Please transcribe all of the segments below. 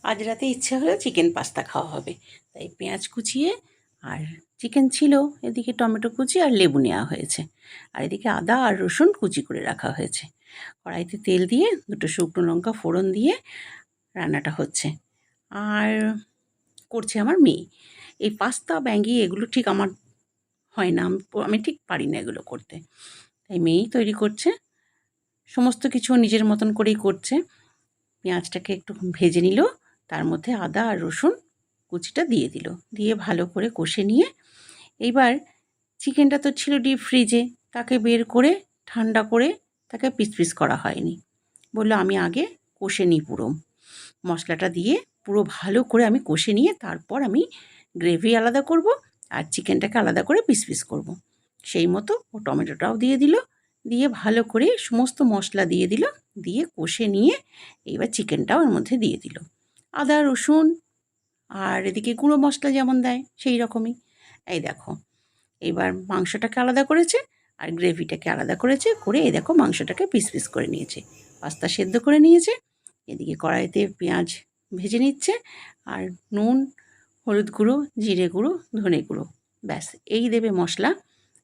আজ রাতে ইচ্ছে হলো চিকেন পাস্তা খাওয়া হবে, তাই পেঁয়াজ কুচিয়ে আর চিকেন ছিল, এদিকে টমেটো কুচি আর লেবু নেওয়া হয়েছে, আর এদিকে আদা আর রসুন কুচি করে রাখা হয়েছে। কড়াইতে তেল দিয়ে দুটো শুকনো লঙ্কা ফোড়ন দিয়ে রান্নাটা হচ্ছে। আর করছে আমার মেয়ে। এই পাস্তা ম্যাগি এগুলো ঠিক আমার হয় না, আমি ঠিক পারি না এগুলো করতে, তাই মেয়েই তৈরি করছে। সমস্ত কিছু নিজের মতন করেই করছে। পেঁয়াজটাকে একটু ভেজে নিল, তার মধ্যে আদা আর রসুন কুচিটা দিয়ে দিল, দিয়ে ভালো করে কষে নিয়ে এইবার চিকেনটা তো ছিল ডিপ ফ্রিজে, তাকে বের করে ঠান্ডা করে তাকে পিস পিস করা হয়নি। বললো আমি আগে কষে নিই পুরো মশলাটা দিয়ে, পুরো ভালো করে আমি কষে নিয়ে তারপর আমি গ্রেভি আলাদা করব আর চিকেনটাকে আলাদা করে পিস পিস করব। সেই মতো ও টমেটোটাও দিয়ে দিল, দিয়ে ভালো করে সমস্ত মশলা দিয়ে দিল, দিয়ে কষে নিয়ে এবার চিকেনটাও ওর মধ্যে দিয়ে দিল। আদা রসুন আর এদিকে গুঁড়ো মশলা যেমন দেয় সেই রকমই। এই দেখো, এবার মাংসটাকে আলাদা করেছে আর গ্রেভিটাকে আলাদা করেছে, করে এই দেখো মাংসটাকে পিস পিস করে নিয়েছে, পাস্তা সেদ্ধ করে নিয়েছে। এদিকে কড়াইতে পেঁয়াজ ভেজে নিচ্ছে, আর নুন, হলুদ গুঁড়ো, জিরে গুঁড়ো, ধনে গুঁড়ো, ব্যাস এই দেবে মশলা,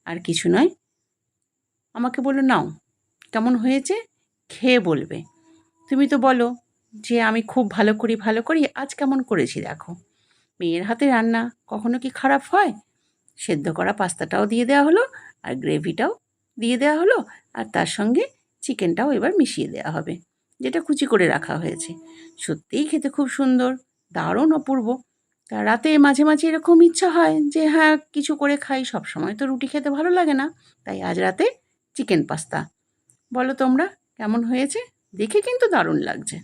আর কিছু নয়। আমাকে বললো নাও কেমন হয়েছে খেয়ে বলবে। তুমি তো বলো যে আমি খুব ভালো করি ভালো করি, আজ কেমন করেছি দেখো। মেয়ের হাতে রান্না কখনো কি খারাপ হয়? সেদ্ধ করা পাস্তাটাও দিয়ে দেওয়া হলো, আর গ্রেভিটাও দিয়ে দেওয়া হলো, আর তার সঙ্গে চিকেনটাও এবার মিশিয়ে দেওয়া হবে, যেটা কুচি করে রাখা হয়েছে। সত্যিই খেতে খুব সুন্দর, দারুণ অপূর্ব। তা রাতে মাঝে মাঝে এরকম ইচ্ছা হয় যে হ্যাঁ কিছু করে খাই, সব সময় তো রুটি খেতে ভালো লাগে না, তাই আজ রাতে চিকেন পাস্তা। বলো তোমরা কেমন হয়েছে? দেখে কিন্তু দারুণ লাগছে।